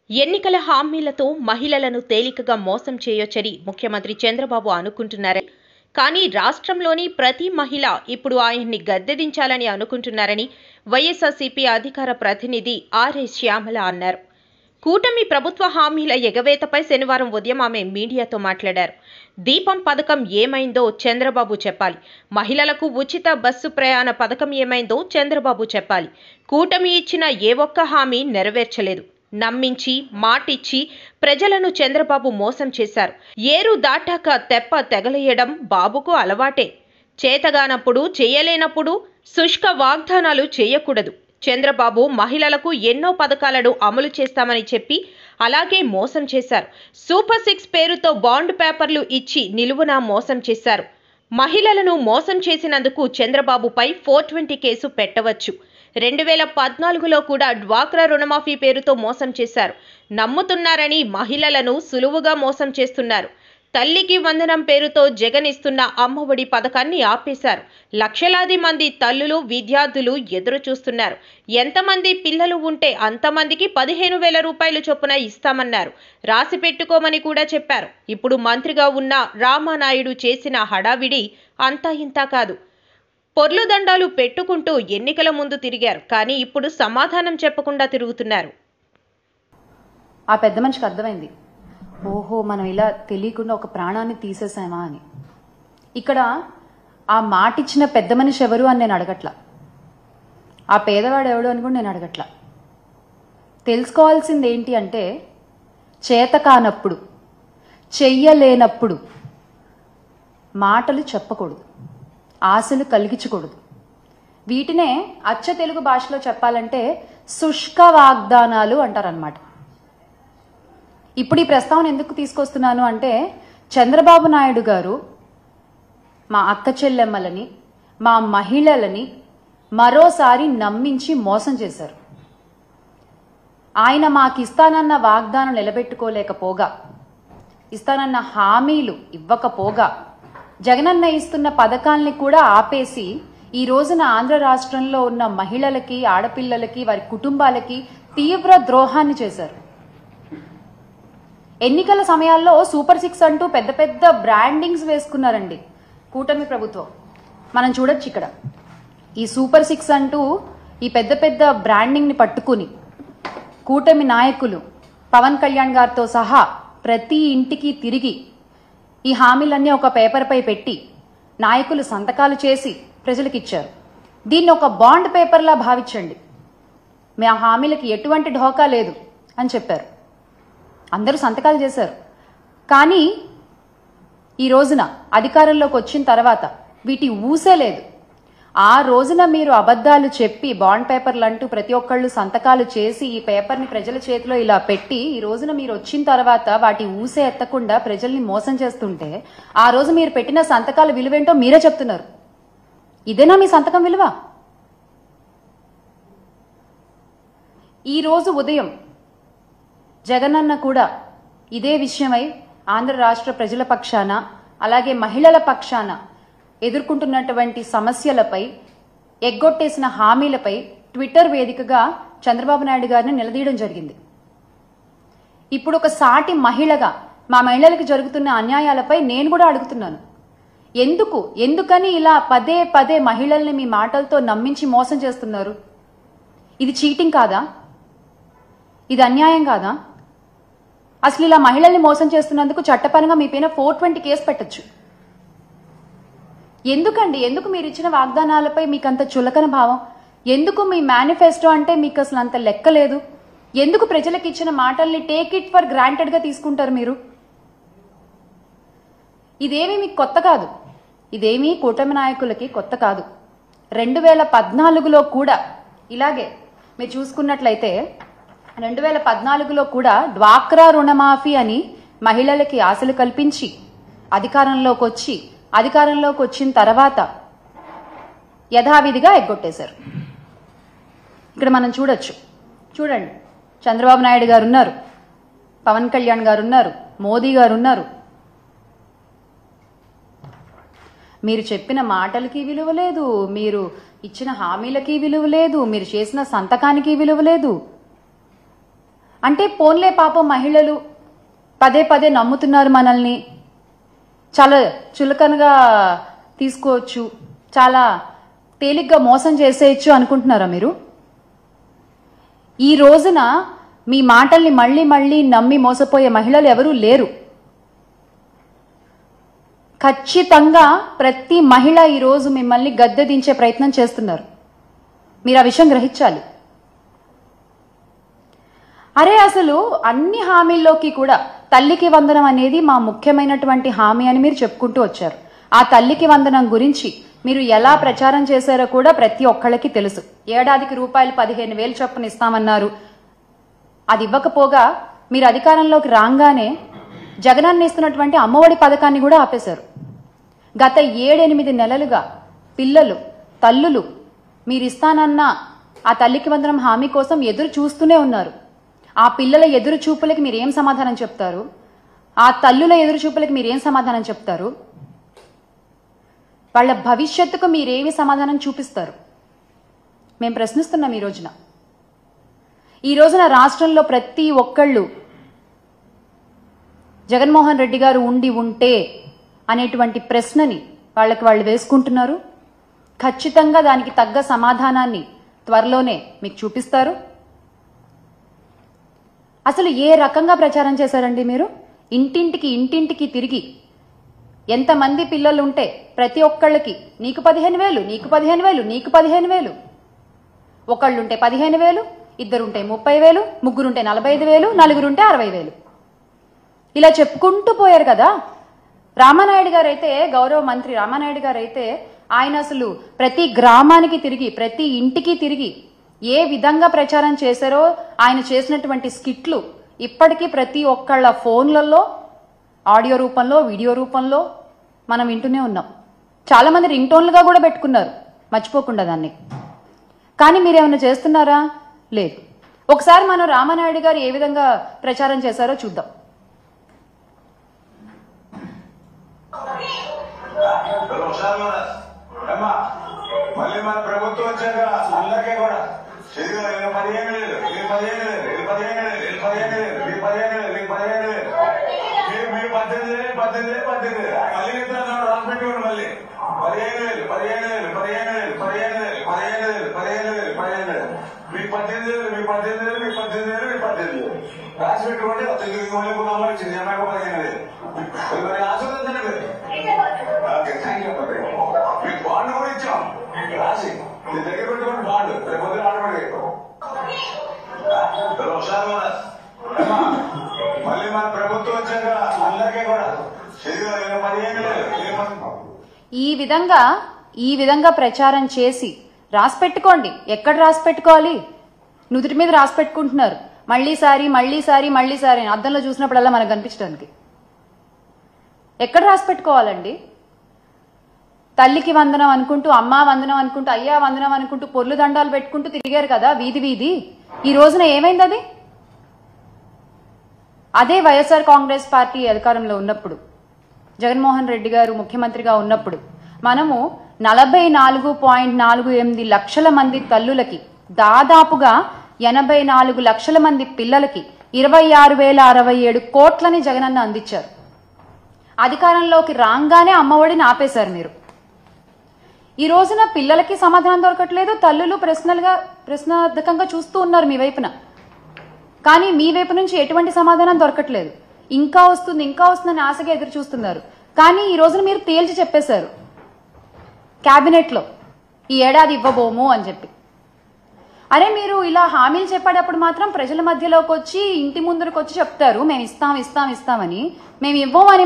ఎన్నికల హామీలతో మహిళలను తేలికగా మోసం చేయొచ్చని ముఖ్యమంత్రి చంద్రబాబు అనుకుంటున్నారని, కానీ రాష్ట్రంలోని ప్రతి మహిళ ఇప్పుడు ఆయన్ని గద్దెదించాలని అనుకుంటున్నారని వైఎస్ఆర్సీపీ అధికార ప్రతినిధి ఆర్ఎస్ శ్యామల అన్నారు. కూటమి ప్రభుత్వ హామీల ఎగవేతపై శనివారం ఉదయం ఆమె మీడియాతో మాట్లాడారు. దీపం పథకం ఏమైందో చంద్రబాబు చెప్పాలి. మహిళలకు ఉచిత బస్సు ప్రయాణ పథకం ఏమైందో చంద్రబాబు చెప్పాలి. కూటమి ఇచ్చిన ఏ ఒక్క హామీ నెరవేర్చలేదు. నమ్మించి మాటిచ్చి ప్రజలను చంద్రబాబు మోసం చేశారు. ఏరు దాటాక తెప్ప తెగలేయడం బాబుకు అలవాటే. చేతగానప్పుడు చేయలేనప్పుడు శుష్క వాగ్దానాలు చేయకూడదు. చంద్రబాబు మహిళలకు ఎన్నో పథకాలను అమలు చేస్తామని చెప్పి అలాగే మోసం చేశారు. సూపర్ 6 పేరుతో బాండ్ పేపర్లు ఇచ్చి నిలువునా మోసం చేశారు. మహిళలను మోసం చేసినందుకు చంద్రబాబుపై 420 కేసు పెట్టవచ్చు. 2014లో కూడా డ్వాక్రా రుణమాఫీ పేరుతో మోసం చేశారు. నమ్ముతున్నారని మహిళలను సులువుగా మోసం చేస్తున్నారు. తల్లికి వందనం పేరుతో జగన్ ఇస్తున్న అమ్మఒడి పథకాన్ని ఆపేశారు. లక్షలాది మంది తల్లులు, విద్యార్థులు ఎదురు చూస్తున్నారు. ఎంతమంది పిల్లలు ఉంటే అంతమందికి 15,000 రూపాయలు చొప్పున ఇస్తామన్నారు. రాసి పెట్టుకోమని కూడా చెప్పారు. ఇప్పుడు మంత్రిగా ఉన్న రామానాయుడు చేసిన హడావిడి అంతా ఇంతా కాదు. పొర్లు దండాలు పెట్టుకుంటూ ఎన్నికల ముందు తిరిగారు. కానీ ఇప్పుడు సమాధానం చెప్పకుండా తిరుగుతున్నారు. ఆ పెద్ద మనిషికి అర్థమైంది, ఓహో మనం ఇలా తెలియకుండా ఒక ప్రాణాన్ని తీసేసామా అని. ఇక్కడ ఆ మాట ఇచ్చిన పెద్ద మనిషి ఎవరు అని నేను అడగట్లా, ఆ పేదవాడు ఎవడు అని కూడా నేను అడగట్లా. తెలుసుకోవాల్సింది ఏంటి అంటే, చేత కానప్పుడు, చెయ్యలేనప్పుడు మాటలు చెప్పకూడదు, ఆశలు కలిగించకూడదు. వీటినే అచ్చ తెలుగు భాషలో చెప్పాలంటే శుష్క వాగ్దానాలు అంటారనమాట. ఇప్పుడు ఈ ప్రస్తావన ఎందుకు తీసుకొస్తున్నాను అంటే, చంద్రబాబు నాయుడు గారు మా అక్క చెల్లెమ్మలని, మా మహిళలని మరోసారి నమ్మించి మోసం చేశారు. ఆయన మాకు ఇస్తానన్న వాగ్దానం నిలబెట్టుకోలేకపోగా, ఇస్తానన్న హామీలు ఇవ్వకపోగా, జగనన్న ఇస్తున్న పథకాల్ని కూడా ఆపేసి ఈ రోజున ఆంధ్ర రాష్ట్రంలో ఉన్న మహిళలకి, ఆడపిల్లలకి, వారి కుటుంబాలకి తీవ్ర ద్రోహాన్ని చేశారు. ఎన్నికల సమయాల్లో సూపర్ 6 అంటూ పెద్ద పెద్ద బ్రాండింగ్స్ వేసుకున్నారండి కూటమి ప్రభుత్వం. మనం చూడొచ్చు ఇక్కడ ఈ సూపర్ 6 అంటూ ఈ పెద్ద పెద్ద బ్రాండింగ్ ని పట్టుకుని కూటమి నాయకులు పవన్ కళ్యాణ్ గారితో సహా ప్రతి ఇంటికి తిరిగి ఈ హామీలన్నీ ఒక పేపర్ పై పెట్టి నాయకులు సంతకాలు చేసి ప్రజలకు ఇచ్చారు. దీన్ని ఒక బాండ్ పేపర్లా భావించండి, మా హామీలకి ఎటువంటి ఢోకా లేదు అని చెప్పారు. అందరూ సంతకాలు చేశారు. కానీ ఈ రోజున అధికారంలోకి వచ్చిన తర్వాత వీటి ఊసే లేదు. ఆ రోజున మీరు అబద్ధాలు చెప్పి బాండ్ పేపర్లు అంటూ ప్రతి ఒక్కళ్ళు సంతకాలు చేసి ఈ పేపర్ని ప్రజల చేతిలో ఇలా పెట్టి ఈ రోజున మీరు వచ్చిన తర్వాత వాటి ఊసే ఎత్తకుండా ప్రజల్ని మోసం చేస్తుంటే, ఆ రోజు మీరు పెట్టిన సంతకాల విలువేంటో మీరే చెప్తున్నారు. ఇదేనా మీ సంతకం విలువ? ఈ రోజు ఉదయం జగనన్న కూడా ఇదే విషయమై ఆంధ్ర రాష్ట్ర ప్రజల పక్షాన, అలాగే మహిళల పక్షాన ఎదుర్కొంటున్నటువంటి సమస్యలపై, ఎగ్గొట్టేసిన హామీలపై ట్విట్టర్ వేదికగా చంద్రబాబు నాయుడు గారిని నిలదీయడం జరిగింది. ఇప్పుడు ఒక సాటి మహిళగా మా మహిళలకు జరుగుతున్న అన్యాయాలపై నేను కూడా అడుగుతున్నాను. ఎందుకని ఇలా పదే పదే మహిళల్ని మీ మాటలతో నమ్మించి మోసం చేస్తున్నారు? ఇది చీటింగ్ కాదా? ఇది అన్యాయం కాదా? అసలు ఇలా మహిళల్ని మోసం చేస్తున్నందుకు చట్టపరంగా మీ పైన 420 కేసు పెట్టచ్చు. ఎందుకు మీరు ఇచ్చిన వాగ్దానాలపై మీకు అంత చులకన భావం? ఎందుకు మీ మేనిఫెస్టో అంటే మీకు అసలు అంత లెక్కలేదు? ఎందుకు ప్రజలకు ఇచ్చిన మాటల్ని టేక్ ఇట్ ఫర్ గ్రాంటెడ్ గా తీసుకుంటారు మీరు? ఇదేమీ మీకు కొత్త కాదు. ఇదేమీ కూటమి నాయకులకి కొత్త కాదు. 2014లో కూడా ఇలాగే మీరు చూసుకున్నట్లయితే 2014లో కూడా డ్వాక్రా రుణమాఫీ అని మహిళలకి ఆశలు కల్పించి అధికారంలోకి వచ్చిన తర్వాత యథావిధిగా ఎగ్గొట్టేశారు. ఇక్కడ మనం చూడండి, చంద్రబాబు నాయుడు గారు ఉన్నారు, పవన్ కళ్యాణ్ గారు ఉన్నారు, మోదీ గారు ఉన్నారు. మీరు చెప్పిన మాటలకి విలువ లేదు, మీరు ఇచ్చిన హామీలకి విలువ లేదు, మీరు చేసిన సంతకానికి విలువ లేదు. అంటే పోన్లే పాపం మహిళలు పదే పదే నమ్ముతున్నారు మనల్ని, చాలా చులకనగా తీసుకోవచ్చు, చాలా తేలిగ్గా మోసం చేసేయచ్చు అనుకుంటున్నారా మీరు? ఈ రోజున మీ మాటల్ని మళ్ళీ మళ్ళీ నమ్మి మోసపోయే మహిళలు ఎవరూ లేరు. ఖచ్చితంగా ప్రతి మహిళ ఈరోజు మిమ్మల్ని గద్దె దించే ప్రయత్నం చేస్తున్నారు. మీరు ఆ విషయం గ్రహించాలి. అరే అసలు అన్ని హామీల్లోకి కూడా తల్లికి వందనం అనేది మా ముఖ్యమైనటువంటి హామీ అని మీరు చెప్పుకుంటూ వచ్చారు. ఆ తల్లికి వందనం గురించి మీరు ఎలా ప్రచారం చేశారో కూడా ప్రతి ఒక్కళ్ళకి తెలుసు. ఏడాదికి రూపాయలు 15,000 చొప్పున ఇస్తామన్నారు. అది ఇవ్వకపోగా మీరు అధికారంలోకి రాగానే జగనన్న ఇస్తున్నటువంటి అమ్మఒడి పథకాన్ని కూడా ఆపేశారు. గత 7-8 నెలలుగా పిల్లలు, తల్లులు మీరు ఇస్తానన్న ఆ తల్లికి వందనం హామీ కోసం ఎదురు చూస్తూనే ఉన్నారు. ఆ పిల్లల ఎదురు చూపులకి మీరేం సమాధానం చెప్తారు? ఆ తల్లుల ఎదురు చూపులకి మీరేం సమాధానం చెప్తారు? వాళ్ళ భవిష్యత్తుకు మీరేమి సమాధానం చూపిస్తారు? మేము ప్రశ్నిస్తున్నాం. ఈ రోజున రాష్ట్రంలో ప్రతి ఒక్కళ్ళు జగన్మోహన్ రెడ్డి గారు ఉంటే అనేటువంటి ప్రశ్నని వాళ్ళు వేసుకుంటున్నారు. ఖచ్చితంగా దానికి తగ్గ సమాధానాన్ని త్వరలోనే మీకు చూపిస్తారు. అసలు ఏ రకంగా ప్రచారం చేశారండి మీరు? ఇంటింటికి తిరిగి ఎంతమంది పిల్లలు ఉంటే ప్రతి ఒక్కళ్ళకి నీకు 15,000, నీకు 15,000, నీకు 15,000, ఒకళ్ళుంటే 15,000, ఇద్దరుంటే 30,000, ముగ్గురుంటే 45,000, నలుగురుంటే 60,000 ఇలా చెప్పుకుంటూ పోయారు కదా. రామానాయుడు గారు అయితే, గౌరవ మంత్రి రామానాయుడు గారు అయితే ఆయన అసలు ప్రతి గ్రామానికి తిరిగి ప్రతి ఇంటికి తిరిగి ఏ విధంగా ప్రచారం చేశారో ఆయన చేసినటువంటి స్కిట్లు ఇప్పటికీ ప్రతి ఒక్కళ్ళ ఫోన్లలో ఆడియో రూపంలో, వీడియో రూపంలో మనం వింటూనే ఉన్నాం. చాలా మంది రింగ్ టోన్లుగా కూడా పెట్టుకున్నారు, మర్చిపోకుండా దాన్ని. కానీ మీరేమైనా చేస్తున్నారా? లేదు. ఒకసారి మనం రామానాయుడు గారు ఏ విధంగా ప్రచారం చేశారో చూద్దాం. మళ్ళీ మన ప్రభుత్వం వచ్చాక అందరికీ కూడా మీరు 15,000, మీరు 15,000, మీరు 15,000, మీరు 15,000, మీరు 15,000, మీరు 15,000, మీరు 18,000, మళ్ళీ ఇస్తున్నాడు రాసిపెట్టుకోండి. మళ్ళీ 15,000, 15,000, 15,000, 15,000, 15,000, 15,000, 15,000, మీకు 18,000, మీకు 18,000, మీకు 18,000, మీకు 18,000 రాసి పెట్టుకోండి. మళ్ళీ అమ్మాయి వచ్చింది, అమ్మాయి 15,000 మరి ఆశీర్వదించండి. Okay, thank you. మీకు బాండ్ కూడా ఇచ్చాం రాసి మీ దగ్గర పెట్టుకోండి. బాండ్ రేపు పొద్దున ఆడబడి మళ్ళీ మన ప్రభుత్వం వచ్చాక అందరికీ కూడా 15,000. ఈ విధంగా ప్రచారం చేసి రాసి పెట్టుకోండి. ఎక్కడ రాసి పెట్టుకోవాలి? నుదుటి మీద రాసి పెట్టుకుంటున్నారు. మళ్ళీసారి అద్దంలో చూసినప్పుడల్లా మనకు కనిపించడానికి. ఎక్కడ రాసి పెట్టుకోవాలండి? తల్లికి వందనం అనుకుంటూ, అమ్మా వందనం అనుకుంటూ, అయ్యా వందనం అనుకుంటూ పొర్లు దండాలు పెట్టుకుంటూ తిరిగారు కదా వీధి. ఈ రోజున ఏమైంది అది? అదే వైఎస్ఆర్ కాంగ్రెస్ పార్టీ అధికారంలో ఉన్నప్పుడు, జగన్మోహన్ రెడ్డి గారు ముఖ్యమంత్రిగా ఉన్నప్పుడు మనము 44.48 లక్షల మంది తల్లులకి, దాదాపుగా 84 లక్షల మంది పిల్లలకి 26,067 కోట్లని జగనన్న అందించారు. అధికారంలోకి రాగానే అమ్మఒడిని ఆపేశారు మీరు. ఈ రోజున పిల్లలకి సమాధానం దొరకట్లేదు, తల్లులు ప్రశ్నార్థకంగా చూస్తూ ఉన్నారు మీ వైపున. కానీ మీ వైపు నుంచి ఎటువంటి సమాధానం దొరకట్లేదు. ఇంకా వస్తుందని ఆశగా ఎదురు చూస్తున్నారు. కానీ ఈ రోజున మీరు తేల్చి చెప్పేశారు క్యాబినెట్లో, ఈ ఏడాది ఇవ్వబోము అని చెప్పి. అరే మీరు ఇలా హామీలు చెప్పేటప్పుడు మాత్రం ప్రజల మధ్యలోకి వచ్చి, ఇంటి ముందుకు వచ్చి చెప్తారు మేము ఇస్తామని. మేము ఇవ్వమని